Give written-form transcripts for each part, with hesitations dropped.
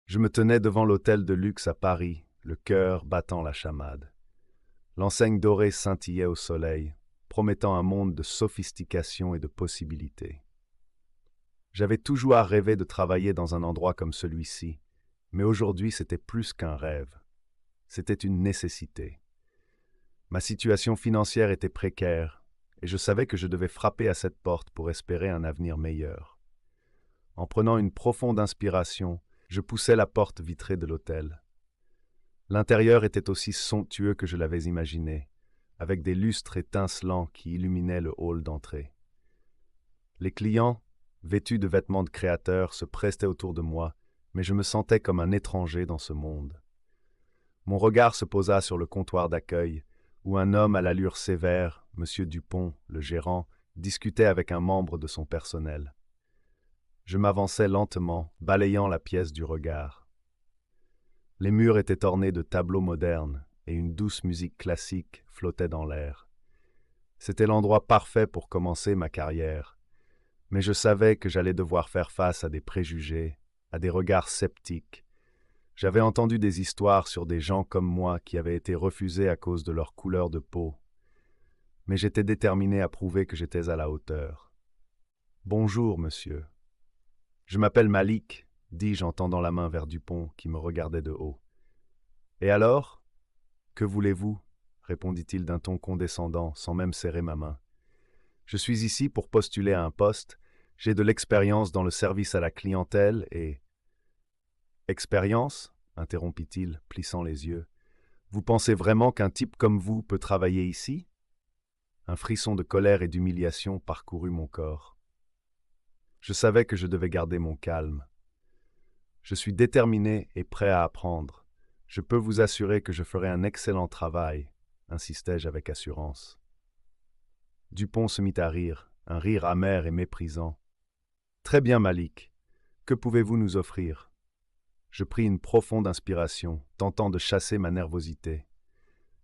Je me tenais devant l'hôtel de luxe à Paris, le cœur battant la chamade. L'enseigne dorée scintillait au soleil, promettant un monde de sophistication et de possibilités. J'avais toujours rêvé de travailler dans un endroit comme celui-ci, mais aujourd'hui c'était plus qu'un rêve. C'était une nécessité. Ma situation financière était précaire, et je savais que je devais frapper à cette porte pour espérer un avenir meilleur. En prenant une profonde inspiration, je poussai la porte vitrée de l'hôtel. L'intérieur était aussi somptueux que je l'avais imaginé, avec des lustres étincelants qui illuminaient le hall d'entrée. Les clients, vêtus de vêtements de créateurs, se prestaient autour de moi, mais je me sentais comme un étranger dans ce monde. Mon regard se posa sur le comptoir d'accueil, où un homme à l'allure sévère, M. Dupont, le gérant, discutait avec un membre de son personnel. Je m'avançai lentement, balayant la pièce du regard. Les murs étaient ornés de tableaux modernes, et une douce musique classique flottait dans l'air. C'était l'endroit parfait pour commencer ma carrière, mais je savais que j'allais devoir faire face à des préjugés, à des regards sceptiques. J'avais entendu des histoires sur des gens comme moi qui avaient été refusés à cause de leur couleur de peau, mais j'étais déterminé à prouver que j'étais à la hauteur. « Bonjour, monsieur. Je m'appelle Malik, » dis-je en tendant la main vers Dupont qui me regardait de haut. « Et alors ? Que voulez-vous » répondit-il d'un ton condescendant, sans même serrer ma main. « Je suis ici pour postuler à un poste. J'ai de l'expérience dans le service à la clientèle et... » « Expérience » interrompit-il, plissant les yeux. « Vous pensez vraiment qu'un type comme vous peut travailler ici ?» Un frisson de colère et d'humiliation parcourut mon corps. Je savais que je devais garder mon calme. « Je suis déterminé et prêt à apprendre. Je peux vous assurer que je ferai un excellent travail, » insistai-je avec assurance. Dupont se mit à rire, un rire amer et méprisant. « Très bien, Malik. Que pouvez-vous nous offrir ?» Je pris une profonde inspiration, tentant de chasser ma nervosité.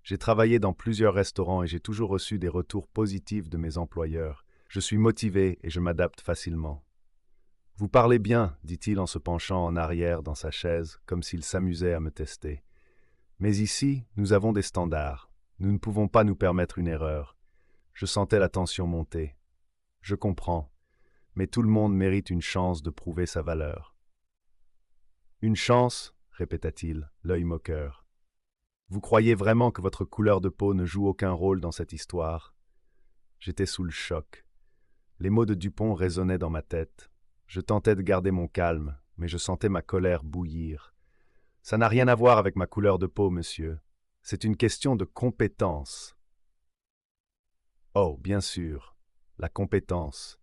J'ai travaillé dans plusieurs restaurants et j'ai toujours reçu des retours positifs de mes employeurs. Je suis motivé et je m'adapte facilement. « Vous parlez bien, » dit-il en se penchant en arrière dans sa chaise, comme s'il s'amusait à me tester. « Mais ici, nous avons des standards. Nous ne pouvons pas nous permettre une erreur. » Je sentais la tension monter. « Je comprends, mais tout le monde mérite une chance de prouver sa valeur. » « Une chance ?» répéta-t-il, l'œil moqueur. « Vous croyez vraiment que votre couleur de peau ne joue aucun rôle dans cette histoire ?» J'étais sous le choc. Les mots de Dupont résonnaient dans ma tête. Je tentais de garder mon calme, mais je sentais ma colère bouillir. « Ça n'a rien à voir avec ma couleur de peau, monsieur. C'est une question de compétence. » « Oh, bien sûr, la compétence.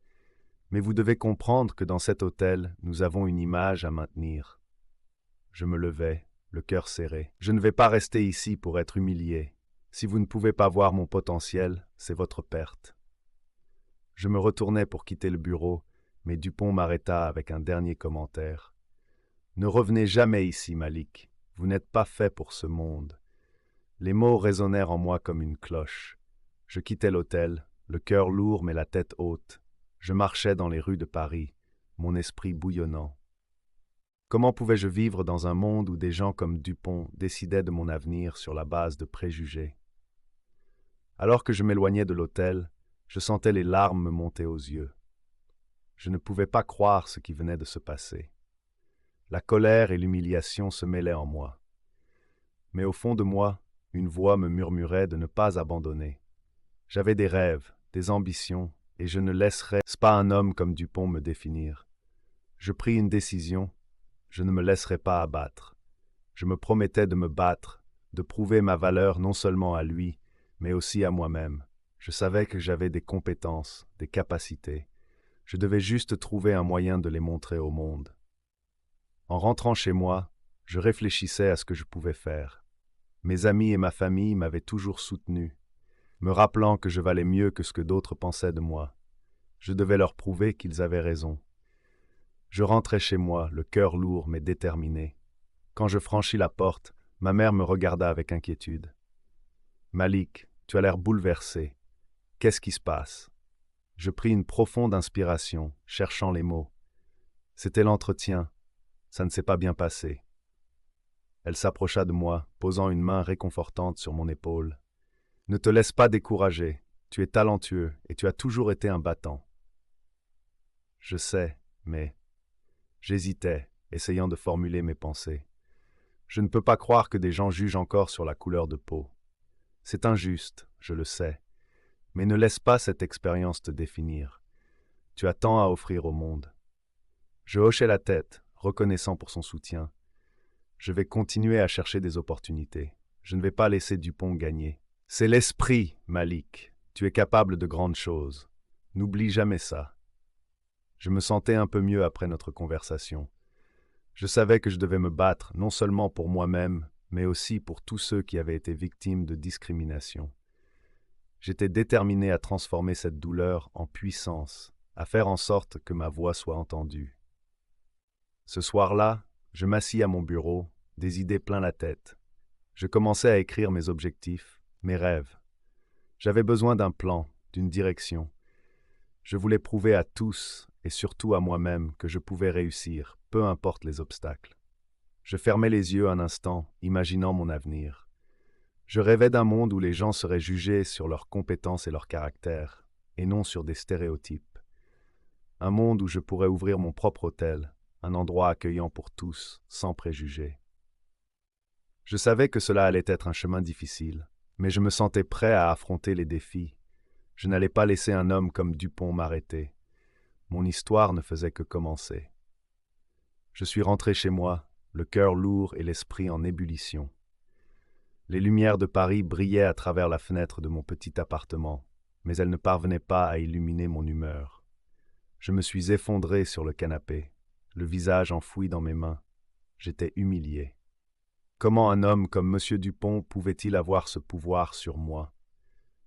Mais vous devez comprendre que dans cet hôtel, nous avons une image à maintenir. » Je me levai, le cœur serré. « Je ne vais pas rester ici pour être humilié. Si vous ne pouvez pas voir mon potentiel, c'est votre perte. » Je me retournai pour quitter le bureau, mais Dupont m'arrêta avec un dernier commentaire. « Ne revenez jamais ici, Malik. Vous n'êtes pas fait pour ce monde. » Les mots résonnèrent en moi comme une cloche. Je quittai l'hôtel, le cœur lourd mais la tête haute. Je marchais dans les rues de Paris, mon esprit bouillonnant. Comment pouvais-je vivre dans un monde où des gens comme Dupont décidaient de mon avenir sur la base de préjugés? Alors que je m'éloignais de l'hôtel, je sentais les larmes me monter aux yeux. Je ne pouvais pas croire ce qui venait de se passer. La colère et l'humiliation se mêlaient en moi. Mais au fond de moi, une voix me murmurait de ne pas abandonner. J'avais des rêves, des ambitions, et je ne laisserais pas un homme comme Dupont me définir. Je pris une décision. Je ne me laisserai pas abattre. Je me promettais de me battre, de prouver ma valeur non seulement à lui, mais aussi à moi-même. Je savais que j'avais des compétences, des capacités. Je devais juste trouver un moyen de les montrer au monde. En rentrant chez moi, je réfléchissais à ce que je pouvais faire. Mes amis et ma famille m'avaient toujours soutenu, me rappelant que je valais mieux que ce que d'autres pensaient de moi. Je devais leur prouver qu'ils avaient raison. Je rentrai chez moi, le cœur lourd mais déterminé. Quand je franchis la porte, ma mère me regarda avec inquiétude. « Malik, tu as l'air bouleversé. Qu'est-ce qui se passe ?» Je pris une profonde inspiration, cherchant les mots. C'était l'entretien. Ça ne s'est pas bien passé. Elle s'approcha de moi, posant une main réconfortante sur mon épaule. Ne te laisse pas décourager. Tu es talentueux et tu as toujours été un battant. Je sais, mais... J'hésitais, essayant de formuler mes pensées. Je ne peux pas croire que des gens jugent encore sur la couleur de peau. C'est injuste, je le sais, mais ne laisse pas cette expérience te définir. Tu as tant à offrir au monde. Je hochai la tête, reconnaissant pour son soutien. Je vais continuer à chercher des opportunités. Je ne vais pas laisser Dupont gagner. C'est l'esprit, Malik. Tu es capable de grandes choses. N'oublie jamais ça. Je me sentais un peu mieux après notre conversation. Je savais que je devais me battre non seulement pour moi-même, mais aussi pour tous ceux qui avaient été victimes de discrimination. J'étais déterminé à transformer cette douleur en puissance, à faire en sorte que ma voix soit entendue. Ce soir-là, je m'assis à mon bureau, des idées plein la tête. Je commençais à écrire mes objectifs, mes rêves. J'avais besoin d'un plan, d'une direction. Je voulais prouver à tous, et surtout à moi-même, que je pouvais réussir, peu importe les obstacles. Je fermais les yeux un instant, imaginant mon avenir. Je rêvais d'un monde où les gens seraient jugés sur leurs compétences et leur caractère, et non sur des stéréotypes. Un monde où je pourrais ouvrir mon propre hôtel, un endroit accueillant pour tous, sans préjugés. Je savais que cela allait être un chemin difficile, mais je me sentais prêt à affronter les défis. Je n'allais pas laisser un homme comme Dupont m'arrêter. Mon histoire ne faisait que commencer. Je suis rentré chez moi, le cœur lourd et l'esprit en ébullition. Les lumières de Paris brillaient à travers la fenêtre de mon petit appartement, mais elles ne parvenaient pas à illuminer mon humeur. Je me suis effondré sur le canapé, le visage enfoui dans mes mains. J'étais humilié. Comment un homme comme M. Dupont pouvait-il avoir ce pouvoir sur moi?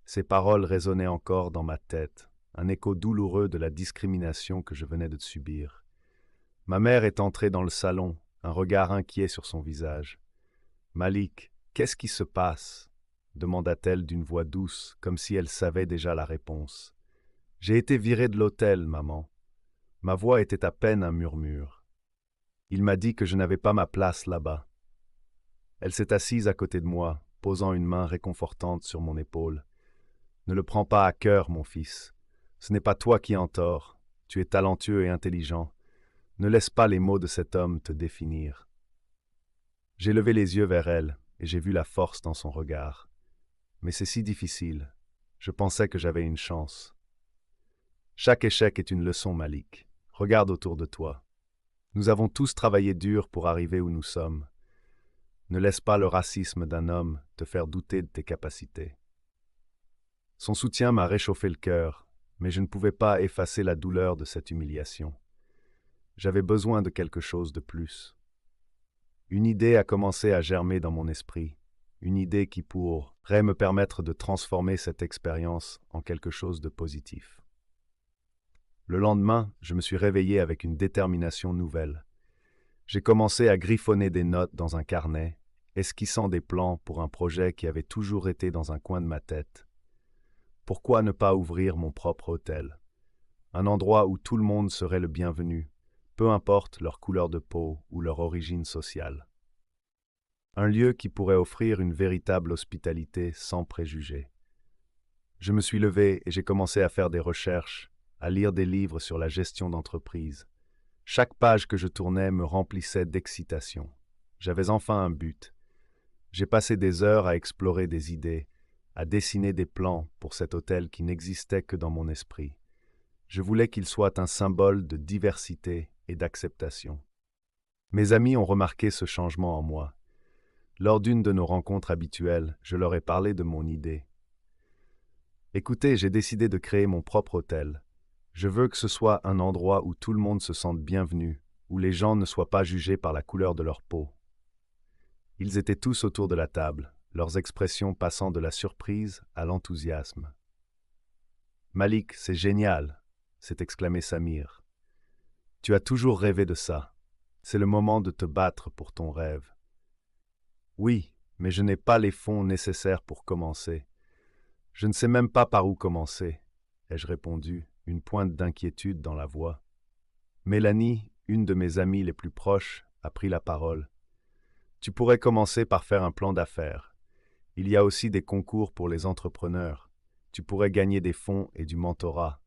Ces paroles résonnaient encore dans ma tête, un écho douloureux de la discrimination que je venais de subir. Ma mère est entrée dans le salon, un regard inquiet sur son visage. « Malik, qu'est-ce qui se passe ?» demanda-t-elle d'une voix douce, comme si elle savait déjà la réponse. « J'ai été virée de l'hôtel, maman. » Ma voix était à peine un murmure. Il m'a dit que je n'avais pas ma place là-bas. Elle s'est assise à côté de moi, posant une main réconfortante sur mon épaule. « Ne le prends pas à cœur, mon fils. Ce n'est pas toi qui en tort. Tu es talentueux et intelligent. Ne laisse pas les mots de cet homme te définir. » J'ai levé les yeux vers elle, et j'ai vu la force dans son regard. Mais c'est si difficile. Je pensais que j'avais une chance. Chaque échec est une leçon, Malik. Regarde autour de toi. Nous avons tous travaillé dur pour arriver où nous sommes. Ne laisse pas le racisme d'un homme te faire douter de tes capacités. Son soutien m'a réchauffé le cœur, mais je ne pouvais pas effacer la douleur de cette humiliation. J'avais besoin de quelque chose de plus. Une idée a commencé à germer dans mon esprit, une idée qui pourrait me permettre de transformer cette expérience en quelque chose de positif. Le lendemain, je me suis réveillé avec une détermination nouvelle. J'ai commencé à griffonner des notes dans un carnet, esquissant des plans pour un projet qui avait toujours été dans un coin de ma tête. Pourquoi ne pas ouvrir mon propre hôtel? Un endroit où tout le monde serait le bienvenu, peu importe leur couleur de peau ou leur origine sociale. Un lieu qui pourrait offrir une véritable hospitalité sans préjugés. Je me suis levé et j'ai commencé à faire des recherches, à lire des livres sur la gestion d'entreprise. Chaque page que je tournais me remplissait d'excitation. J'avais enfin un but. J'ai passé des heures à explorer des idées, à dessiner des plans pour cet hôtel qui n'existait que dans mon esprit. Je voulais qu'il soit un symbole de diversité et d'acceptation. Mes amis ont remarqué ce changement en moi. Lors d'une de nos rencontres habituelles, je leur ai parlé de mon idée. Écoutez, j'ai décidé de créer mon propre hôtel. Je veux que ce soit un endroit où tout le monde se sente bienvenu, où les gens ne soient pas jugés par la couleur de leur peau. Ils étaient tous autour de la table, leurs expressions passant de la surprise à l'enthousiasme. « Malik, c'est génial !» s'est exclamé Samir. « Tu as toujours rêvé de ça. C'est le moment de te battre pour ton rêve. » « Oui, mais je n'ai pas les fonds nécessaires pour commencer. Je ne sais même pas par où commencer, » ai-je répondu, une pointe d'inquiétude dans la voix. Mélanie, une de mes amies les plus proches, a pris la parole. Tu pourrais commencer par faire un plan d'affaires. Il y a aussi des concours pour les entrepreneurs. Tu pourrais gagner des fonds et du mentorat.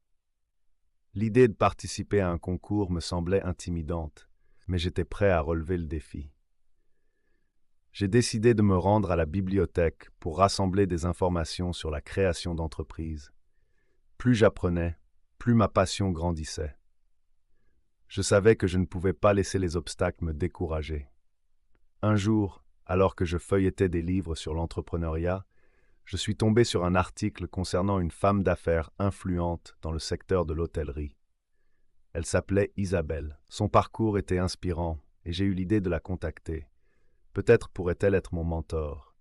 L'idée de participer à un concours me semblait intimidante, mais j'étais prêt à relever le défi. J'ai décidé de me rendre à la bibliothèque pour rassembler des informations sur la création d'entreprises. Plus j'apprenais, plus ma passion grandissait. Je savais que je ne pouvais pas laisser les obstacles me décourager. Un jour, alors que je feuilletais des livres sur l'entrepreneuriat, je suis tombé sur un article concernant une femme d'affaires influente dans le secteur de l'hôtellerie. Elle s'appelait Isabelle. Son parcours était inspirant et j'ai eu l'idée de la contacter. Peut-être pourrait-elle être mon mentor.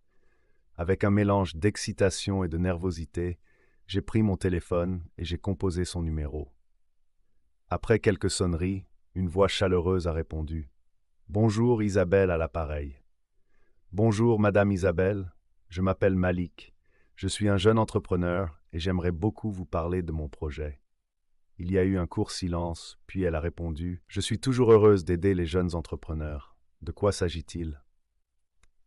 Avec un mélange d'excitation et de nervosité, j'ai pris mon téléphone et j'ai composé son numéro. Après quelques sonneries, une voix chaleureuse a répondu. « Bonjour Isabelle à l'appareil. »« Bonjour Madame Isabelle, je m'appelle Malik. Je suis un jeune entrepreneur et j'aimerais beaucoup vous parler de mon projet. » Il y a eu un court silence, puis elle a répondu « Je suis toujours heureuse d'aider les jeunes entrepreneurs. De quoi s'agit-il »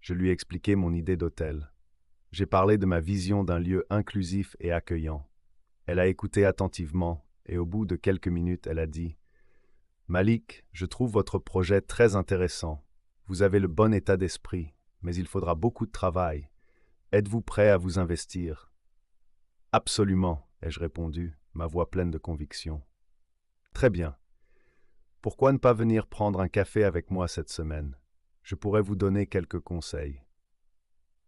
Je lui ai expliqué mon idée d'hôtel. J'ai parlé de ma vision d'un lieu inclusif et accueillant. Elle a écouté attentivement et au bout de quelques minutes, elle a dit « Malik, je trouve votre projet très intéressant. Vous avez le bon état d'esprit, mais il faudra beaucoup de travail. Êtes-vous prêt à vous investir ?»« Absolument, » ai-je répondu, ma voix pleine de conviction. « Très bien. Pourquoi ne pas venir prendre un café avec moi cette semaine? Je pourrais vous donner quelques conseils. »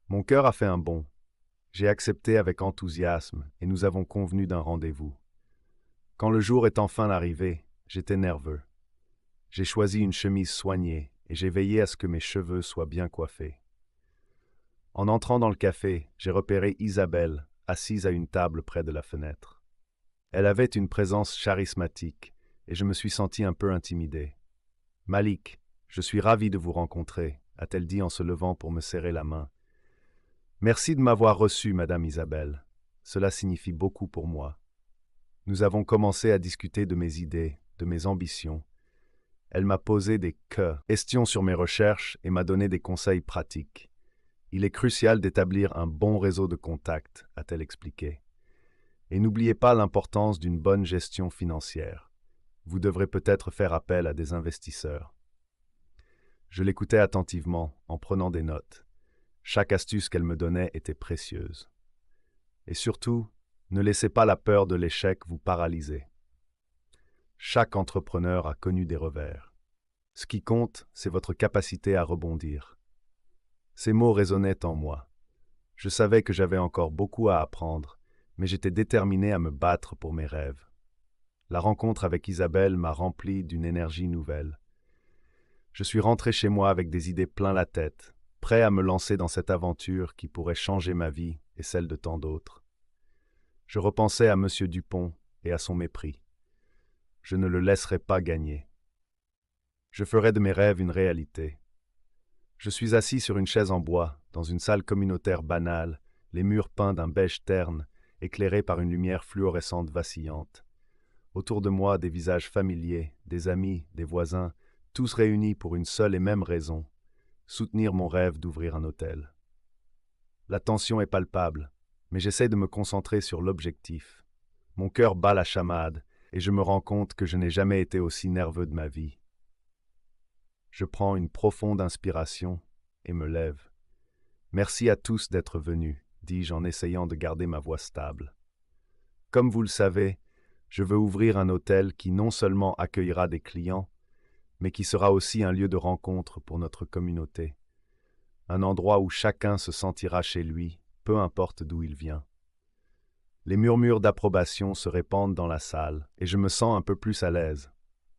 Mon cœur a fait un bond. J'ai accepté avec enthousiasme et nous avons convenu d'un rendez-vous. Quand le jour est enfin arrivé, j'étais nerveux. J'ai choisi une chemise soignée et j'ai veillé à ce que mes cheveux soient bien coiffés. En entrant dans le café, j'ai repéré Isabelle, assise à une table près de la fenêtre. Elle avait une présence charismatique et je me suis senti un peu intimidé. « Malik, je suis ravi de vous rencontrer », a-t-elle dit en se levant pour me serrer la main. « Merci de m'avoir reçu, Madame Isabelle. Cela signifie beaucoup pour moi. » Nous avons commencé à discuter de mes idées, de mes ambitions. Elle m'a posé des questions sur mes recherches et m'a donné des conseils pratiques. Il est crucial d'établir un bon réseau de contacts, a-t-elle expliqué. Et n'oubliez pas l'importance d'une bonne gestion financière. Vous devrez peut-être faire appel à des investisseurs. Je l'écoutais attentivement, en prenant des notes. Chaque astuce qu'elle me donnait était précieuse. Et surtout, ne laissez pas la peur de l'échec vous paralyser. Chaque entrepreneur a connu des revers. Ce qui compte, c'est votre capacité à rebondir. Ces mots résonnaient en moi. Je savais que j'avais encore beaucoup à apprendre, mais j'étais déterminé à me battre pour mes rêves. La rencontre avec Isabelle m'a rempli d'une énergie nouvelle. Je suis rentré chez moi avec des idées plein la tête, prêt à me lancer dans cette aventure qui pourrait changer ma vie et celle de tant d'autres. Je repensais à M. Dupont et à son mépris. Je ne le laisserai pas gagner. Je ferai de mes rêves une réalité. Je suis assis sur une chaise en bois, dans une salle communautaire banale, les murs peints d'un beige terne, éclairés par une lumière fluorescente vacillante. Autour de moi, des visages familiers, des amis, des voisins, tous réunis pour une seule et même raison, soutenir mon rêve d'ouvrir un hôtel. La tension est palpable, mais j'essaie de me concentrer sur l'objectif. Mon cœur bat la chamade, et je me rends compte que je n'ai jamais été aussi nerveux de ma vie. Je prends une profonde inspiration et me lève. Merci à tous d'être venus, dis-je en essayant de garder ma voix stable. Comme vous le savez, je veux ouvrir un hôtel qui non seulement accueillera des clients, mais qui sera aussi un lieu de rencontre pour notre communauté. Un endroit où chacun se sentira chez lui, peu importe d'où il vient. Les murmures d'approbation se répandent dans la salle, et je me sens un peu plus à l'aise.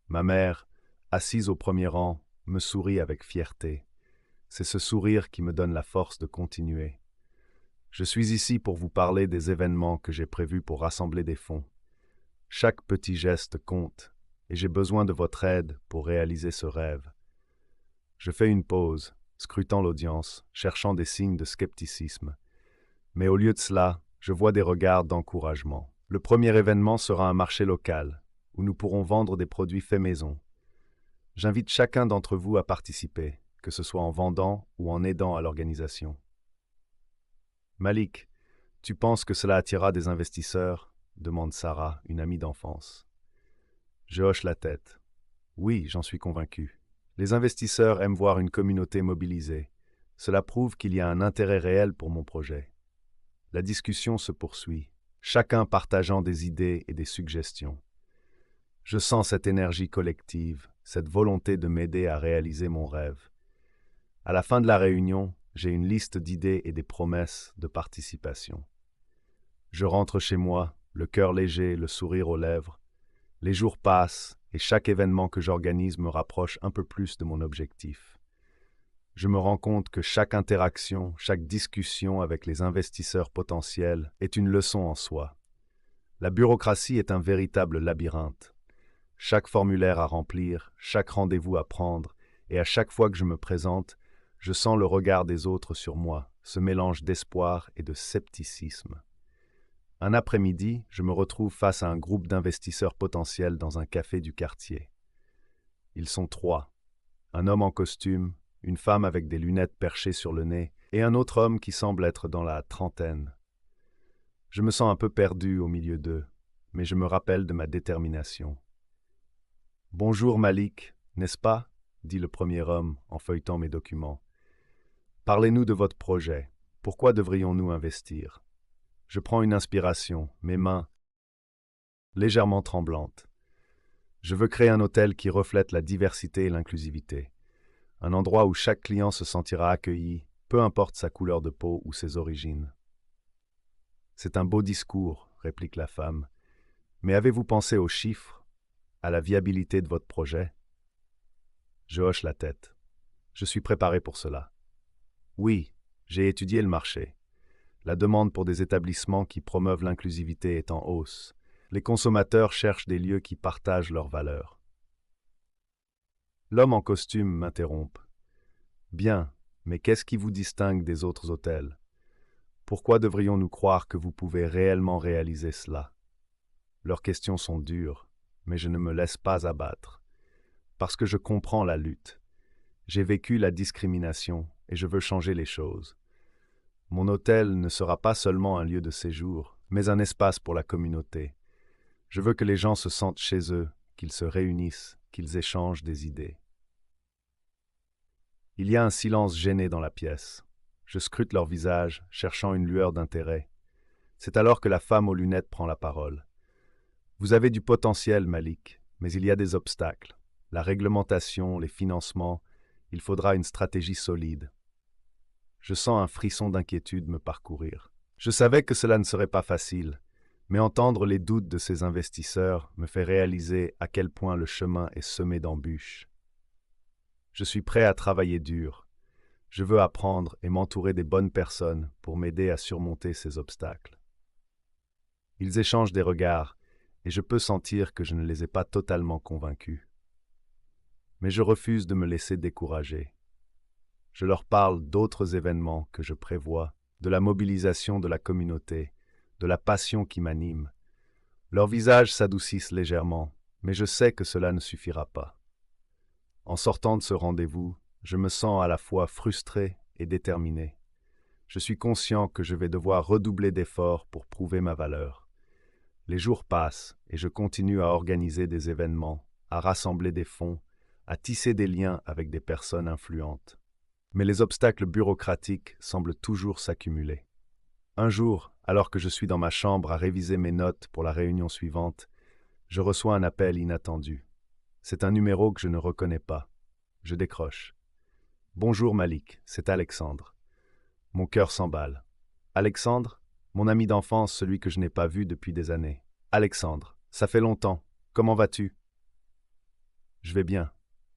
Ma mère, assise au premier rang, me sourit avec fierté. C'est ce sourire qui me donne la force de continuer. Je suis ici pour vous parler des événements que j'ai prévus pour rassembler des fonds. Chaque petit geste compte, et j'ai besoin de votre aide pour réaliser ce rêve. Je fais une pause, scrutant l'audience, cherchant des signes de scepticisme. Mais au lieu de cela, je vois des regards d'encouragement. Le premier événement sera un marché local, où nous pourrons vendre des produits faits maison. J'invite chacun d'entre vous à participer, que ce soit en vendant ou en aidant à l'organisation. Malik, tu penses que cela attirera des investisseurs? Demande Sarah, une amie d'enfance. Je hoche la tête. Oui, j'en suis convaincu. Les investisseurs aiment voir une communauté mobilisée. Cela prouve qu'il y a un intérêt réel pour mon projet. La discussion se poursuit, chacun partageant des idées et des suggestions. Je sens cette énergie collective, cette volonté de m'aider à réaliser mon rêve. À la fin de la réunion, j'ai une liste d'idées et des promesses de participation. Je rentre chez moi, le cœur léger, le sourire aux lèvres. Les jours passent et chaque événement que j'organise me rapproche un peu plus de mon objectif. Je me rends compte que chaque interaction, chaque discussion avec les investisseurs potentiels est une leçon en soi. La bureaucratie est un véritable labyrinthe. Chaque formulaire à remplir, chaque rendez-vous à prendre, et à chaque fois que je me présente, je sens le regard des autres sur moi, ce mélange d'espoir et de scepticisme. Un après-midi, je me retrouve face à un groupe d'investisseurs potentiels dans un café du quartier. Ils sont 3. Un homme en costume, une femme avec des lunettes perchées sur le nez, et un autre homme qui semble être dans la trentaine. Je me sens un peu perdu au milieu d'eux, mais je me rappelle de ma détermination. « Bonjour Malik, n'est-ce pas ?» dit le premier homme en feuilletant mes documents. « Parlez-nous de votre projet. Pourquoi devrions-nous investir ?» Je prends une inspiration, mes mains légèrement tremblantes. Je veux créer un hôtel qui reflète la diversité et l'inclusivité. Un endroit où chaque client se sentira accueilli, peu importe sa couleur de peau ou ses origines. C'est un beau discours, réplique la femme. Mais avez-vous pensé aux chiffres, à la viabilité de votre projet? Je hoche la tête. Je suis préparé pour cela. Oui, j'ai étudié le marché. La demande pour des établissements qui promeuvent l'inclusivité est en hausse. Les consommateurs cherchent des lieux qui partagent leurs valeurs. L'homme en costume m'interrompt. Bien, mais qu'est-ce qui vous distingue des autres hôtels? Pourquoi devrions-nous croire que vous pouvez réellement réaliser cela? Leurs questions sont dures, mais je ne me laisse pas abattre. Parce que je comprends la lutte. J'ai vécu la discrimination et je veux changer les choses. Mon hôtel ne sera pas seulement un lieu de séjour, mais un espace pour la communauté. Je veux que les gens se sentent chez eux, qu'ils se réunissent, qu'ils échangent des idées. Il y a un silence gêné dans la pièce. Je scrute leur visage, cherchant une lueur d'intérêt. C'est alors que la femme aux lunettes prend la parole. « Vous avez du potentiel, Malik, mais il y a des obstacles. La réglementation, les financements, il faudra une stratégie solide. » Je sens un frisson d'inquiétude me parcourir. Je savais que cela ne serait pas facile, mais entendre les doutes de ces investisseurs me fait réaliser à quel point le chemin est semé d'embûches. Je suis prêt à travailler dur. Je veux apprendre et m'entourer des bonnes personnes pour m'aider à surmonter ces obstacles. Ils échangent des regards, et je peux sentir que je ne les ai pas totalement convaincus. Mais je refuse de me laisser décourager. Je leur parle d'autres événements que je prévois, de la mobilisation de la communauté, de la passion qui m'anime. Leurs visages s'adoucissent légèrement, mais je sais que cela ne suffira pas. En sortant de ce rendez-vous, je me sens à la fois frustré et déterminé. Je suis conscient que je vais devoir redoubler d'efforts pour prouver ma valeur. Les jours passent et je continue à organiser des événements, à rassembler des fonds, à tisser des liens avec des personnes influentes. Mais les obstacles bureaucratiques semblent toujours s'accumuler. Un jour, alors que je suis dans ma chambre à réviser mes notes pour la réunion suivante, je reçois un appel inattendu. C'est un numéro que je ne reconnais pas. Je décroche. « Bonjour Malik, c'est Alexandre. » Mon cœur s'emballe. « Alexandre, mon ami d'enfance, celui que je n'ai pas vu depuis des années. Alexandre, ça fait longtemps. Comment vas-tu? » Je vais bien.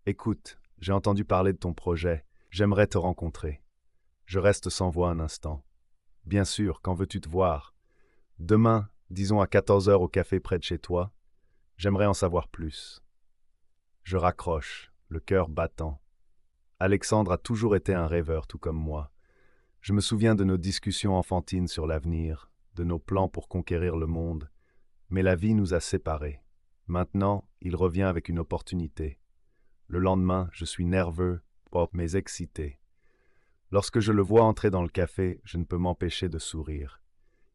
Écoute, j'ai entendu parler de ton projet. J'aimerais te rencontrer. Je reste sans voix un instant. Bien sûr, quand veux-tu te voir? Demain, disons à 14 heures au café près de chez toi. J'aimerais en savoir plus. Je raccroche, le cœur battant. Alexandre a toujours été un rêveur, tout comme moi. Je me souviens de nos discussions enfantines sur l'avenir, de nos plans pour conquérir le monde. Mais la vie nous a séparés. Maintenant, il revient avec une opportunité. Le lendemain, je suis nerveux, mais excité. Lorsque je le vois entrer dans le café, je ne peux m'empêcher de sourire.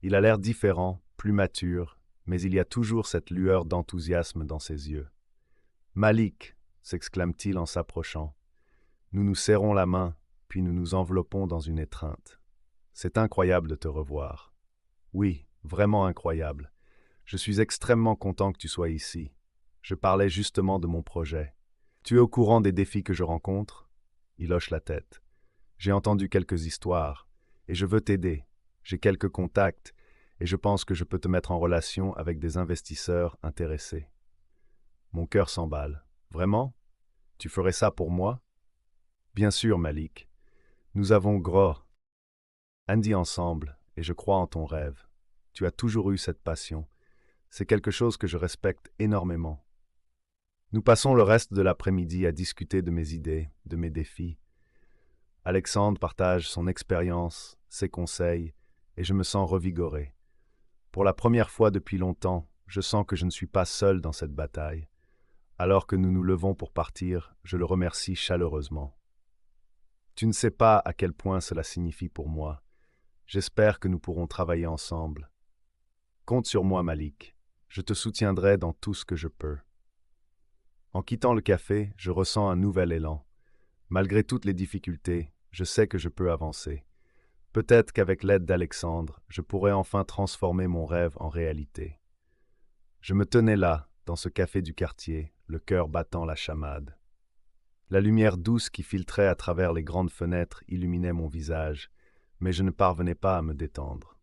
Il a l'air différent, plus mature, mais il y a toujours cette lueur d'enthousiasme dans ses yeux. « Malik !» s'exclame-t-il en s'approchant. Nous nous serrons la main, puis nous nous enveloppons dans une étreinte. C'est incroyable de te revoir. Oui, vraiment incroyable. Je suis extrêmement content que tu sois ici. Je parlais justement de mon projet. Tu es au courant des défis que je rencontre? Il hoche la tête. J'ai entendu quelques histoires, et je veux t'aider. J'ai quelques contacts, et je pense que je peux te mettre en relation avec des investisseurs intéressés. Mon cœur s'emballe. Vraiment? Tu ferais ça pour moi? Bien sûr, Malik. Nous avons grandi ensemble, et je crois en ton rêve. Tu as toujours eu cette passion. C'est quelque chose que je respecte énormément. Nous passons le reste de l'après-midi à discuter de mes idées, de mes défis. Alexandre partage son expérience, ses conseils, et je me sens revigoré. Pour la première fois depuis longtemps, je sens que je ne suis pas seul dans cette bataille. Alors que nous nous levons pour partir, je le remercie chaleureusement. Tu ne sais pas à quel point cela signifie pour moi. J'espère que nous pourrons travailler ensemble. Compte sur moi, Malik. Je te soutiendrai dans tout ce que je peux. En quittant le café, je ressens un nouvel élan. Malgré toutes les difficultés, je sais que je peux avancer. Peut-être qu'avec l'aide d'Alexandre, je pourrai enfin transformer mon rêve en réalité. Je me tenais là, dans ce café du quartier, le cœur battant la chamade. La lumière douce qui filtrait à travers les grandes fenêtres illuminait mon visage, mais je ne parvenais pas à me détendre.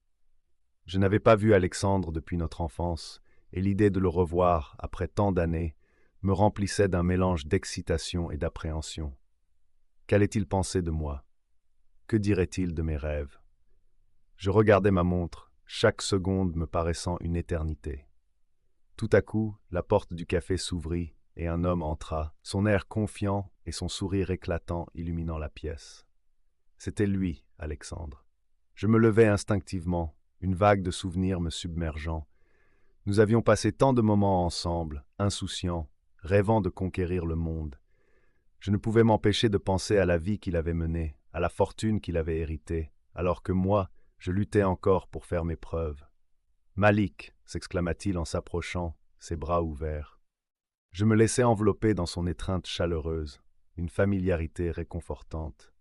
Je n'avais pas vu Alexandre depuis notre enfance, et l'idée de le revoir, après tant d'années, me remplissait d'un mélange d'excitation et d'appréhension. Qu'allait-il penser de moi? Que dirait-il de mes rêves? Je regardais ma montre, chaque seconde me paraissant une éternité. Tout à coup, la porte du café s'ouvrit et un homme entra, son air confiant et son sourire éclatant illuminant la pièce. C'était lui, Alexandre. Je me levai instinctivement, une vague de souvenirs me submergeant. Nous avions passé tant de moments ensemble, insouciants, rêvant de conquérir le monde. Je ne pouvais m'empêcher de penser à la vie qu'il avait menée, à la fortune qu'il avait héritée, alors que moi, je luttais encore pour faire mes preuves. « Malik !» s'exclama-t-il en s'approchant, ses bras ouverts. Je me laissai envelopper dans son étreinte chaleureuse, une familiarité réconfortante.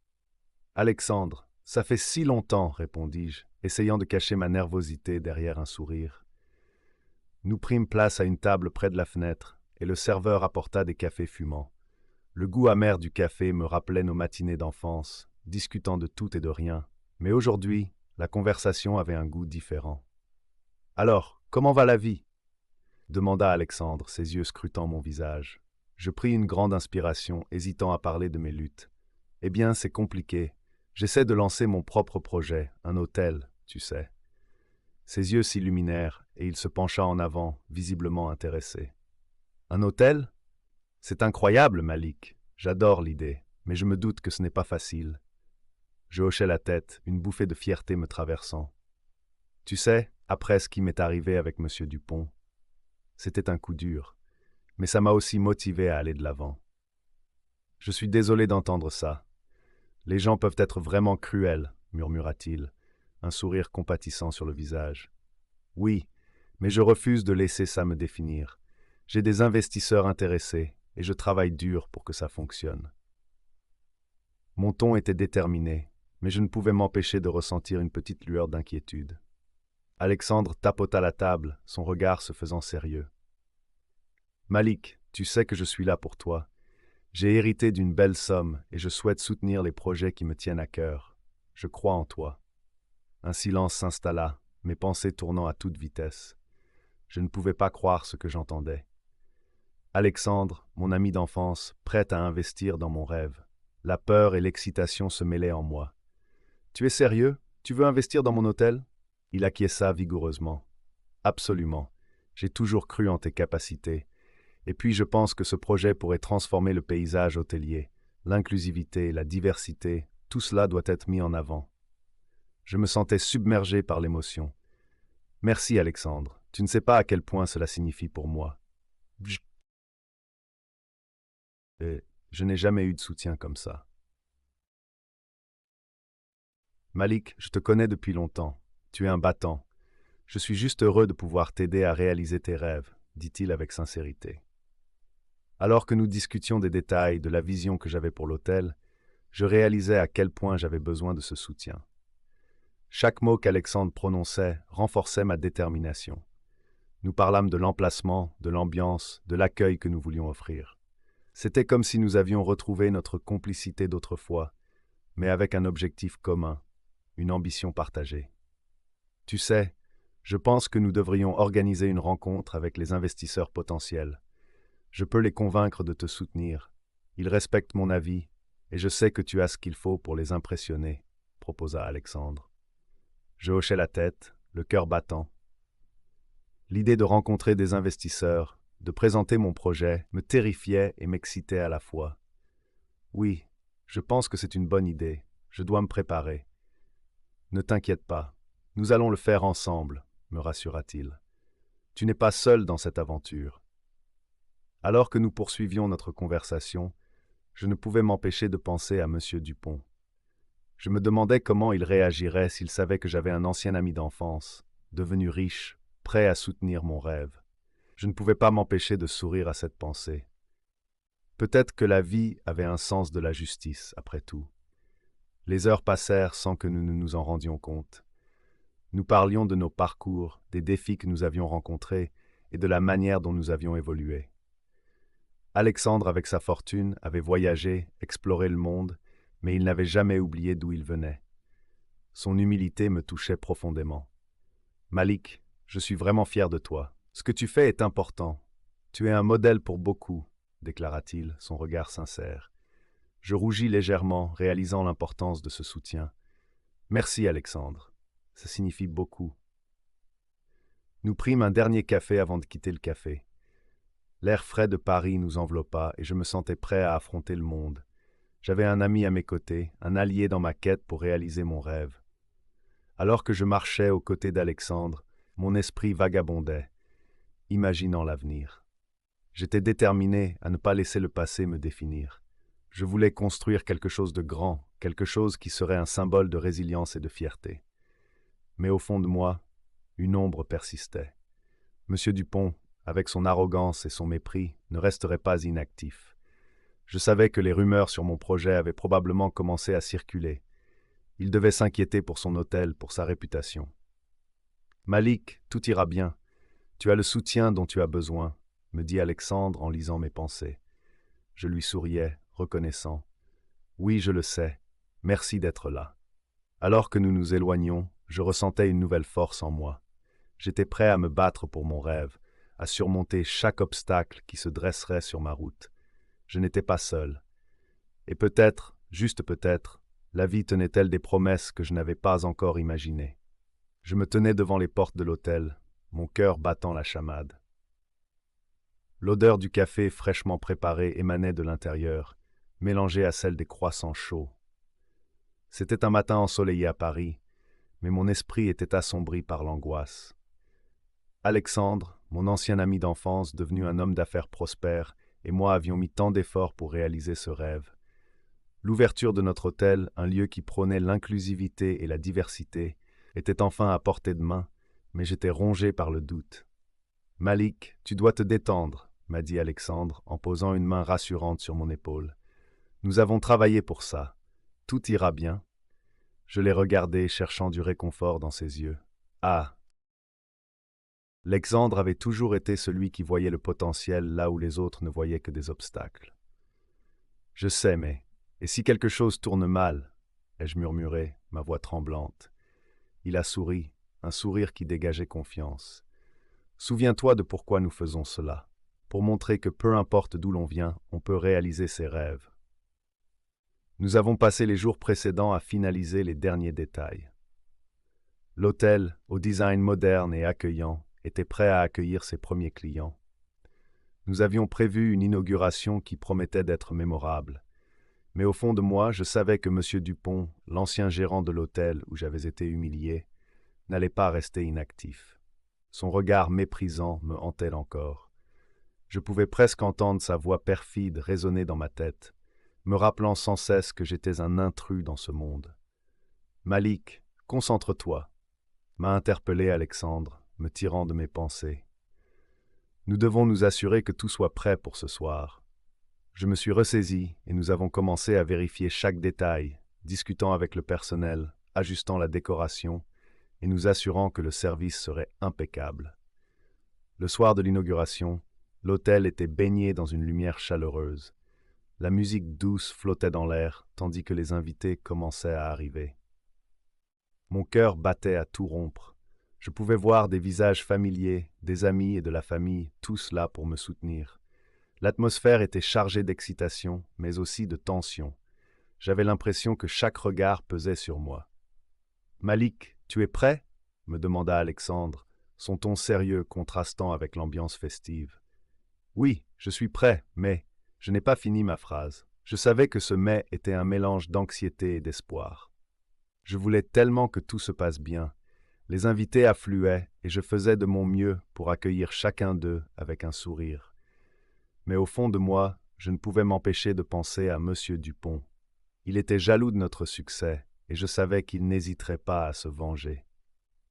« Alexandre, ça fait si longtemps, répondis-je, essayant de cacher ma nervosité derrière un sourire. Nous prîmes place à une table près de la fenêtre, et le serveur apporta des cafés fumants. Le goût amer du café me rappelait nos matinées d'enfance, discutant de tout et de rien, mais aujourd'hui, la conversation avait un goût différent. « Alors, comment va la vie ?» demanda Alexandre, ses yeux scrutant mon visage. Je pris une grande inspiration, hésitant à parler de mes luttes. « Eh bien, c'est compliqué. J'essaie de lancer mon propre projet, un hôtel, tu sais. » Ses yeux s'illuminèrent, et il se pencha en avant, visiblement intéressé. « Un hôtel ? C'est incroyable, Malik. J'adore l'idée, mais je me doute que ce n'est pas facile. » Je hochai la tête, une bouffée de fierté me traversant. Tu sais, après ce qui m'est arrivé avec M. Dupont, c'était un coup dur, mais ça m'a aussi motivé à aller de l'avant. Je suis désolé d'entendre ça. Les gens peuvent être vraiment cruels, murmura-t-il, un sourire compatissant sur le visage. Oui, mais je refuse de laisser ça me définir. J'ai des investisseurs intéressés et je travaille dur pour que ça fonctionne. Mon ton était déterminé, mais je ne pouvais m'empêcher de ressentir une petite lueur d'inquiétude. Alexandre tapota la table, son regard se faisant sérieux. « Malik, tu sais que je suis là pour toi. J'ai hérité d'une belle somme et je souhaite soutenir les projets qui me tiennent à cœur. Je crois en toi. » Un silence s'installa, mes pensées tournant à toute vitesse. Je ne pouvais pas croire ce que j'entendais. Alexandre, mon ami d'enfance, prêt à investir dans mon rêve. La peur et l'excitation se mêlaient en moi. « Tu es sérieux? Tu veux investir dans mon hôtel ?» Il acquiesça vigoureusement. « Absolument. J'ai toujours cru en tes capacités. Et puis je pense que ce projet pourrait transformer le paysage hôtelier. L'inclusivité, la diversité, tout cela doit être mis en avant. » Je me sentais submergé par l'émotion. « Merci Alexandre, tu ne sais pas à quel point cela signifie pour moi. » Je n'ai jamais eu de soutien comme ça. Malik, je te connais depuis longtemps. Tu es un battant. Je suis juste heureux de pouvoir t'aider à réaliser tes rêves, dit-il avec sincérité. Alors que nous discutions des détails de la vision que j'avais pour l'hôtel, je réalisais à quel point j'avais besoin de ce soutien. Chaque mot qu'Alexandre prononçait renforçait ma détermination. Nous parlâmes de l'emplacement, de l'ambiance, de l'accueil que nous voulions offrir. C'était comme si nous avions retrouvé notre complicité d'autrefois, mais avec un objectif commun, une ambition partagée. Tu sais, je pense que nous devrions organiser une rencontre avec les investisseurs potentiels. Je peux les convaincre de te soutenir. Ils respectent mon avis, et je sais que tu as ce qu'il faut pour les impressionner, proposa Alexandre. Je hochai la tête, le cœur battant. L'idée de rencontrer des investisseurs, de présenter mon projet, me terrifiait et m'excitait à la fois. Oui, je pense que c'est une bonne idée. Je dois me préparer. Ne t'inquiète pas, nous allons le faire ensemble, me rassura-t-il. Tu n'es pas seul dans cette aventure. Alors que nous poursuivions notre conversation, je ne pouvais m'empêcher de penser à Monsieur Dupont. Je me demandais comment il réagirait s'il savait que j'avais un ancien ami d'enfance, devenu riche, prêt à soutenir mon rêve. Je ne pouvais pas m'empêcher de sourire à cette pensée. Peut-être que la vie avait un sens de la justice, après tout. Les heures passèrent sans que nous ne nous en rendions compte. Nous parlions de nos parcours, des défis que nous avions rencontrés et de la manière dont nous avions évolué. Alexandre, avec sa fortune, avait voyagé, exploré le monde, mais il n'avait jamais oublié d'où il venait. Son humilité me touchait profondément. Malik, je suis vraiment fier de toi. Ce que tu fais est important. Tu es un modèle pour beaucoup, déclara-t-il, son regard sincère. Je rougis légèrement, réalisant l'importance de ce soutien. Merci, Alexandre. Ça signifie beaucoup. Nous prîmes un dernier café avant de quitter le café. L'air frais de Paris nous enveloppa et je me sentais prêt à affronter le monde. J'avais un ami à mes côtés, un allié dans ma quête pour réaliser mon rêve. Alors que je marchais aux côtés d'Alexandre, mon esprit vagabondait, imaginant l'avenir. J'étais déterminé à ne pas laisser le passé me définir. Je voulais construire quelque chose de grand, quelque chose qui serait un symbole de résilience et de fierté. Mais au fond de moi, une ombre persistait. Monsieur Dupont, avec son arrogance et son mépris, ne resterait pas inactif. Je savais que les rumeurs sur mon projet avaient probablement commencé à circuler. Il devait s'inquiéter pour son hôtel, pour sa réputation. Malik, tout ira bien. Tu as le soutien dont tu as besoin, me dit Alexandre en lisant mes pensées. Je lui souriais, reconnaissant. Oui, je le sais. Merci d'être là. Alors que nous nous éloignions, je ressentais une nouvelle force en moi. J'étais prêt à me battre pour mon rêve, à surmonter chaque obstacle qui se dresserait sur ma route. Je n'étais pas seul. Et peut-être, juste peut-être, la vie tenait-elle des promesses que je n'avais pas encore imaginées. Je me tenais devant les portes de l'hôtel, mon cœur battant la chamade. L'odeur du café fraîchement préparé émanait de l'intérieur, mélangée à celle des croissants chauds. C'était un matin ensoleillé à Paris, mais mon esprit était assombri par l'angoisse. Alexandre, mon ancien ami d'enfance, devenu un homme d'affaires prospère, et moi avions mis tant d'efforts pour réaliser ce rêve. L'ouverture de notre hôtel, un lieu qui prônait l'inclusivité et la diversité, était enfin à portée de main, mais j'étais rongé par le doute. « Malik, tu dois te détendre », m'a dit Alexandre en posant une main rassurante sur mon épaule. « Nous avons travaillé pour ça. Tout ira bien. » Je l'ai regardé, cherchant du réconfort dans ses yeux. Ah! Alexandre avait toujours été celui qui voyait le potentiel là où les autres ne voyaient que des obstacles. « Je sais, mais... Et si quelque chose tourne mal ?» ai-je murmuré, ma voix tremblante. Il a souri, un sourire qui dégageait confiance. « Souviens-toi de pourquoi nous faisons cela, pour montrer que peu importe d'où l'on vient, on peut réaliser ses rêves. » Nous avons passé les jours précédents à finaliser les derniers détails. L'hôtel, au design moderne et accueillant, était prêt à accueillir ses premiers clients. Nous avions prévu une inauguration qui promettait d'être mémorable. Mais au fond de moi, je savais que M. Dupont, l'ancien gérant de l'hôtel où j'avais été humilié, n'allait pas rester inactif. Son regard méprisant me hantait encore. Je pouvais presque entendre sa voix perfide résonner dans ma tête. me rappelant sans cesse que j'étais un intrus dans ce monde. « Malik, concentre-toi » m'a interpellé Alexandre, me tirant de mes pensées. « Nous devons nous assurer que tout soit prêt pour ce soir. » Je me suis ressaisi et nous avons commencé à vérifier chaque détail, discutant avec le personnel, ajustant la décoration et nous assurant que le service serait impeccable. Le soir de l'inauguration, l'hôtel était baigné dans une lumière chaleureuse. La musique douce flottait dans l'air, tandis que les invités commençaient à arriver. Mon cœur battait à tout rompre. Je pouvais voir des visages familiers, des amis et de la famille, tous là pour me soutenir. L'atmosphère était chargée d'excitation, mais aussi de tension. J'avais l'impression que chaque regard pesait sur moi. « Malik, tu es prêt ?» me demanda Alexandre, son ton sérieux contrastant avec l'ambiance festive. « Oui, je suis prêt, mais… » Je n'ai pas fini ma phrase. Je savais que ce mais était un mélange d'anxiété et d'espoir. Je voulais tellement que tout se passe bien. Les invités affluaient et je faisais de mon mieux pour accueillir chacun d'eux avec un sourire. Mais au fond de moi, je ne pouvais m'empêcher de penser à Monsieur Dupont. Il était jaloux de notre succès et je savais qu'il n'hésiterait pas à se venger.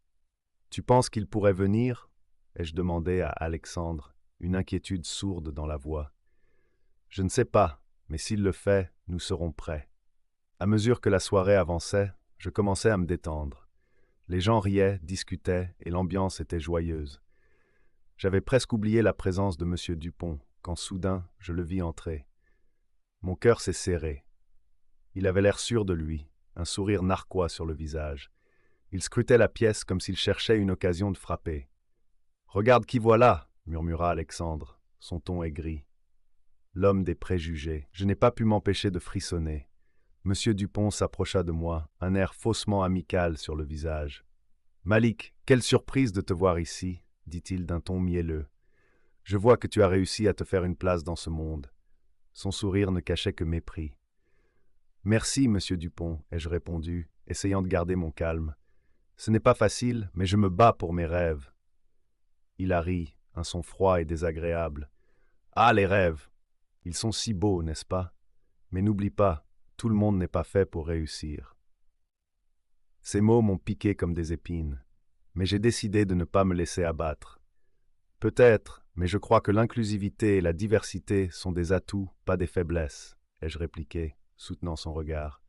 « Tu penses qu'il pourrait venir ?» ai-je demandé à Alexandre, une inquiétude sourde dans la voix. « Je ne sais pas, mais s'il le fait, nous serons prêts. » À mesure que la soirée avançait, je commençais à me détendre. Les gens riaient, discutaient et l'ambiance était joyeuse. J'avais presque oublié la présence de Monsieur Dupont quand soudain je le vis entrer. Mon cœur s'est serré. Il avait l'air sûr de lui, un sourire narquois sur le visage. Il scrutait la pièce comme s'il cherchait une occasion de frapper. « Regarde qui voilà !» murmura Alexandre, son ton aigri. L'homme des préjugés. Je n'ai pas pu m'empêcher de frissonner. Monsieur Dupont s'approcha de moi, un air faussement amical sur le visage. « Malik, quelle surprise de te voir ici !» dit-il d'un ton mielleux. « Je vois que tu as réussi à te faire une place dans ce monde. » Son sourire ne cachait que mépris. « Merci, monsieur Dupont, ai-je répondu, essayant de garder mon calme. Ce n'est pas facile, mais je me bats pour mes rêves. Il a ri, un son froid et désagréable. « Ah, les rêves! Ils sont si beaux, n'est-ce pas? Mais n'oublie pas, tout le monde n'est pas fait pour réussir. » Ces mots m'ont piqué comme des épines, mais j'ai décidé de ne pas me laisser abattre. Peut-être, mais je crois que l'inclusivité et la diversité sont des atouts, pas des faiblesses, ai-je répliqué, soutenant son regard.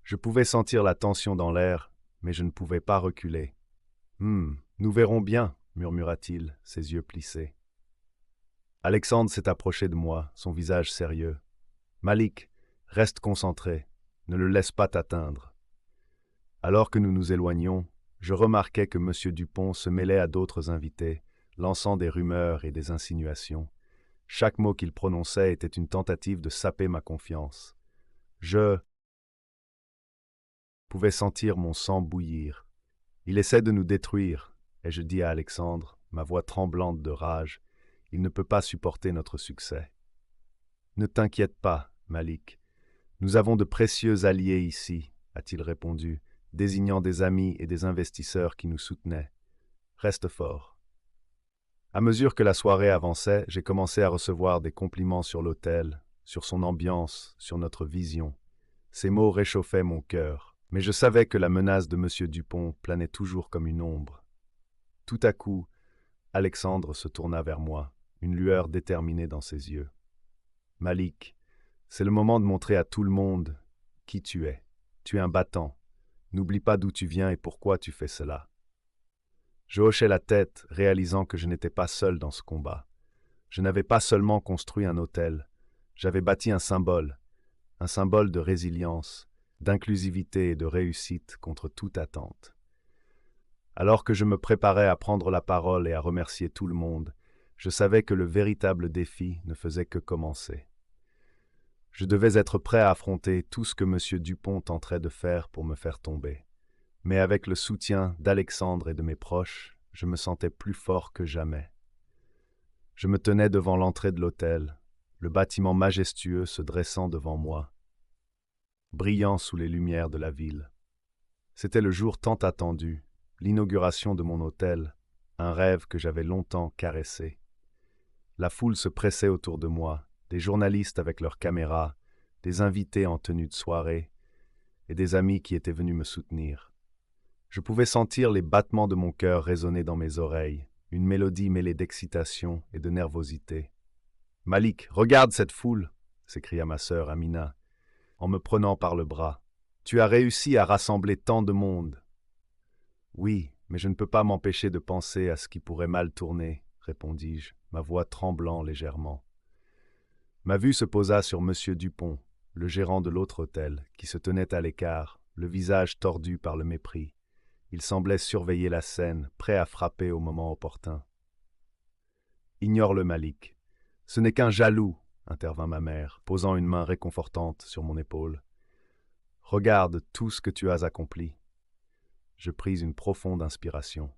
Je pouvais sentir la tension dans l'air, mais je ne pouvais pas reculer. « Nous verrons bien, » murmura-t-il, ses yeux plissés. Alexandre s'est approché de moi, son visage sérieux. « Malik, reste concentré, ne le laisse pas t'atteindre. » Alors que nous nous éloignions, je remarquai que M. Dupont se mêlait à d'autres invités, lançant des rumeurs et des insinuations. Chaque mot qu'il prononçait était une tentative de saper ma confiance. Je pouvais sentir mon sang bouillir. Il essaie de nous détruire, ai-je dit à Alexandre, ma voix tremblante de rage. Il ne peut pas supporter notre succès. Ne t'inquiète pas, Malik. Nous avons de précieux alliés ici, a-t-il répondu, désignant des amis et des investisseurs qui nous soutenaient. Reste fort. À mesure que la soirée avançait, j'ai commencé à recevoir des compliments sur l'hôtel, sur son ambiance, sur notre vision. Ces mots réchauffaient mon cœur, mais je savais que la menace de M. Dupont planait toujours comme une ombre. Tout à coup, Alexandre se tourna vers moi, une lueur déterminée dans ses yeux. « Malik, c'est le moment de montrer à tout le monde qui tu es. Tu es un battant. N'oublie pas d'où tu viens et pourquoi tu fais cela. » Je hochai la tête, réalisant que je n'étais pas seul dans ce combat. Je n'avais pas seulement construit un hôtel, j'avais bâti un symbole de résilience, d'inclusivité et de réussite contre toute attente. Alors que je me préparais à prendre la parole et à remercier tout le monde, je savais que le véritable défi ne faisait que commencer. Je devais être prêt à affronter tout ce que M. Dupont tenterait de faire pour me faire tomber. Mais avec le soutien d'Alexandre et de mes proches, je me sentais plus fort que jamais. Je me tenais devant l'entrée de l'hôtel, le bâtiment majestueux se dressant devant moi, brillant sous les lumières de la ville. C'était le jour tant attendu, l'inauguration de mon hôtel, un rêve que j'avais longtemps caressé. La foule se pressait autour de moi, des journalistes avec leurs caméras, des invités en tenue de soirée et des amis qui étaient venus me soutenir. Je pouvais sentir les battements de mon cœur résonner dans mes oreilles, une mélodie mêlée d'excitation et de nervosité. « Malik, regarde cette foule !» s'écria ma sœur Amina, en me prenant par le bras. « Tu as réussi à rassembler tant de monde. »« Oui, mais je ne peux pas m'empêcher de penser à ce qui pourrait mal tourner, » répondis-je, ma voix tremblant légèrement. Ma vue se posa sur Monsieur Dupont, le gérant de l'autre hôtel, qui se tenait à l'écart, le visage tordu par le mépris. Il semblait surveiller la scène, prêt à frapper au moment opportun. « Ignore-le, Malik. Ce n'est qu'un jaloux, » intervint ma mère, posant une main réconfortante sur mon épaule. « Regarde tout ce que tu as accompli. » Je pris une profonde inspiration.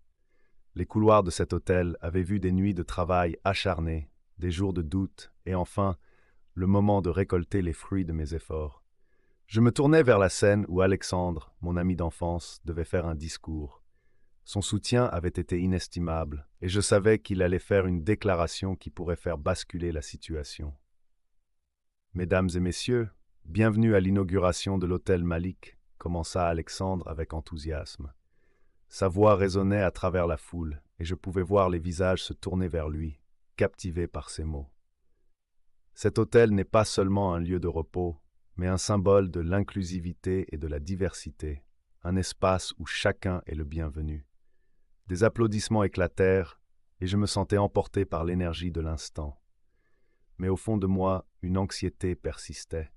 Les couloirs de cet hôtel avaient vu des nuits de travail acharnées, des jours de doute, et enfin, le moment de récolter les fruits de mes efforts. Je me tournai vers la scène où Alexandre, mon ami d'enfance, devait faire un discours. Son soutien avait été inestimable, et je savais qu'il allait faire une déclaration qui pourrait faire basculer la situation. « Mesdames et messieurs, bienvenue à l'inauguration de l'hôtel Malik », commença Alexandre avec enthousiasme. Sa voix résonnait à travers la foule, et je pouvais voir les visages se tourner vers lui, captivés par ses mots. Cet hôtel n'est pas seulement un lieu de repos, mais un symbole de l'inclusivité et de la diversité, un espace où chacun est le bienvenu. Des applaudissements éclatèrent, et je me sentais emporté par l'énergie de l'instant. Mais au fond de moi, une anxiété persistait.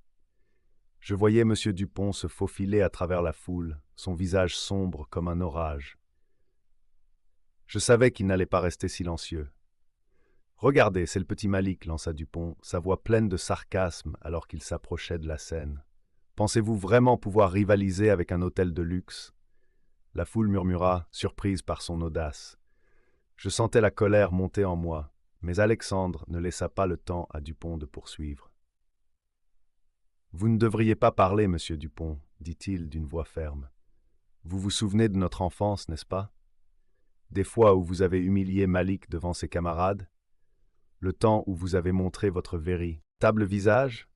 Je voyais M. Dupont se faufiler à travers la foule, son visage sombre comme un orage. Je savais qu'il n'allait pas rester silencieux. « Regardez, c'est le petit Malik », lança Dupont, sa voix pleine de sarcasme alors qu'il s'approchait de la scène. « Pensez-vous vraiment pouvoir rivaliser avec un hôtel de luxe ?» La foule murmura, surprise par son audace. Je sentais la colère monter en moi, mais Alexandre ne laissa pas le temps à Dupont de poursuivre. « Vous ne devriez pas parler, monsieur Dupont, » dit-il d'une voix ferme. « Vous vous souvenez de notre enfance, n'est-ce pas? Des fois où vous avez humilié Malik devant ses camarades? Le temps où vous avez montré votre véritable visage? »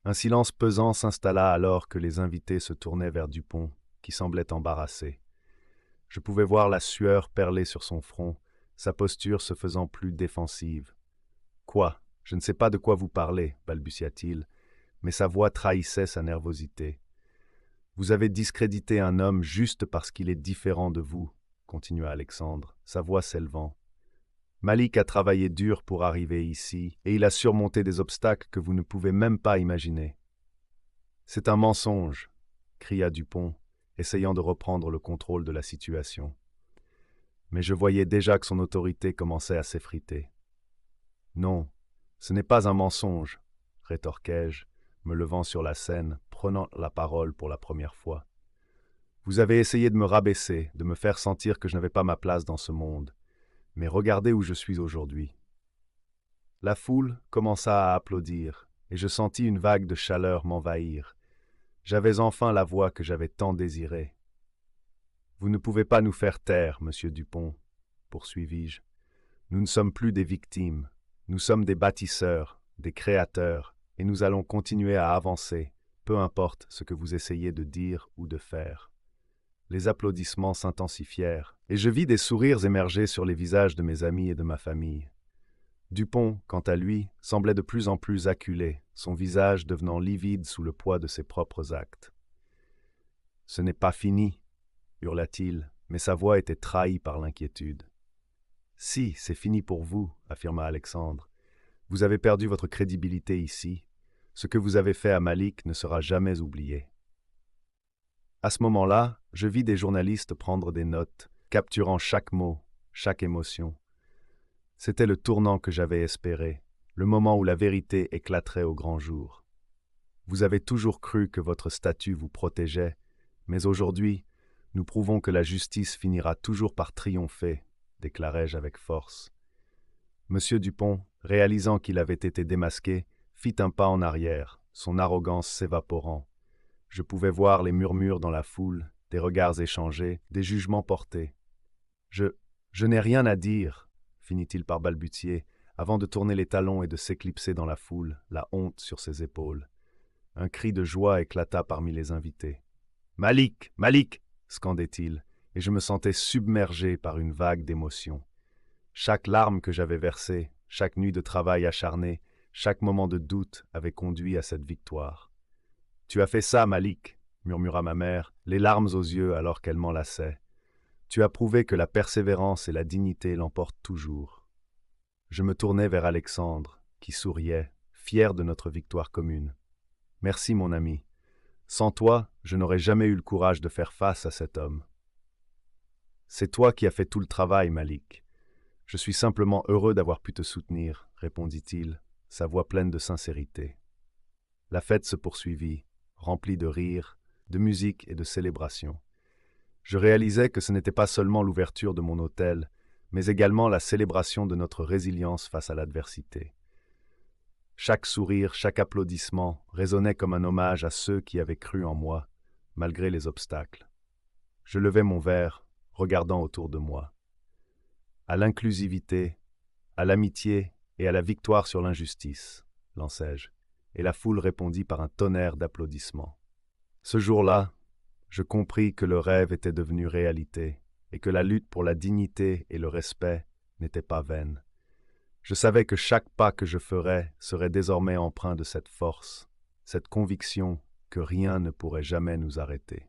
Un silence pesant s'installa alors que les invités se tournaient vers Dupont, qui semblait embarrassé. Je pouvais voir la sueur perler sur son front, sa posture se faisant plus défensive. « Quoi? Je ne sais pas de quoi vous parlez, » balbutia-t-il, mais sa voix trahissait sa nervosité. « Vous avez discrédité un homme juste parce qu'il est différent de vous, » continua Alexandre, sa voix s'élevant. « Malik a travaillé dur pour arriver ici, et il a surmonté des obstacles que vous ne pouvez même pas imaginer. »« C'est un mensonge !» cria Dupont, essayant de reprendre le contrôle de la situation. Mais je voyais déjà que son autorité commençait à s'effriter. « Non, ce n'est pas un mensonge !» rétorquai-je, me levant sur la scène, prenant la parole pour la première fois. « Vous avez essayé de me rabaisser, de me faire sentir que je n'avais pas ma place dans ce monde. Mais regardez où je suis aujourd'hui. » La foule commença à applaudir, et je sentis une vague de chaleur m'envahir. J'avais enfin la voix que j'avais tant désirée. « Vous ne pouvez pas nous faire taire, monsieur Dupont, » poursuivis-je. « Nous ne sommes plus des victimes, nous sommes des bâtisseurs, des créateurs, et nous allons continuer à avancer, peu importe ce que vous essayez de dire ou de faire. » Les applaudissements s'intensifièrent, et je vis des sourires émerger sur les visages de mes amis et de ma famille. Dupont, quant à lui, semblait de plus en plus acculé, son visage devenant livide sous le poids de ses propres actes. « Ce n'est pas fini !» hurla-t-il, mais sa voix était trahie par l'inquiétude. « Si, c'est fini pour vous, » affirma Alexandre. « Vous avez perdu votre crédibilité ici. Ce que vous avez fait à Malik ne sera jamais oublié. » À ce moment-là, je vis des journalistes prendre des notes, capturant chaque mot, chaque émotion. C'était le tournant que j'avais espéré, le moment où la vérité éclaterait au grand jour. Vous avez toujours cru que votre statut vous protégeait, mais aujourd'hui, nous prouvons que la justice finira toujours par triompher, déclarai-je avec force. Monsieur Dupont, réalisant qu'il avait été démasqué, fit un pas en arrière, son arrogance s'évaporant. Je pouvais voir les murmures dans la foule, des regards échangés, des jugements portés. « Je n'ai rien à dire », finit-il par balbutier, avant de tourner les talons et de s'éclipser dans la foule, la honte sur ses épaules. Un cri de joie éclata parmi les invités. « Malik! Malik !» scandait-il, et je me sentais submergé par une vague d'émotion. Chaque larme que j'avais versée, chaque nuit de travail acharné, chaque moment de doute avait conduit à cette victoire. « Tu as fait ça, Malik !» murmura ma mère, les larmes aux yeux alors qu'elle m'enlaçait. « Tu as prouvé que la persévérance et la dignité l'emportent toujours. » Je me tournai vers Alexandre, qui souriait, fier de notre victoire commune. « Merci, mon ami. Sans toi, je n'aurais jamais eu le courage de faire face à cet homme. »« C'est toi qui as fait tout le travail, Malik. Je suis simplement heureux d'avoir pu te soutenir, » répondit-il, sa voix pleine de sincérité. La fête se poursuivit, remplie de rires, de musique et de célébrations. Je réalisais que ce n'était pas seulement l'ouverture de mon hôtel, mais également la célébration de notre résilience face à l'adversité. Chaque sourire, chaque applaudissement résonnait comme un hommage à ceux qui avaient cru en moi, malgré les obstacles. Je levai mon verre, regardant autour de moi. À l'inclusivité, à l'amitié et à la victoire sur l'injustice, lançai-je, et la foule répondit par un tonnerre d'applaudissements. Ce jour-là, je compris que le rêve était devenu réalité et que la lutte pour la dignité et le respect n'était pas vaine. Je savais que chaque pas que je ferais serait désormais empreint de cette force, cette conviction que rien ne pourrait jamais nous arrêter.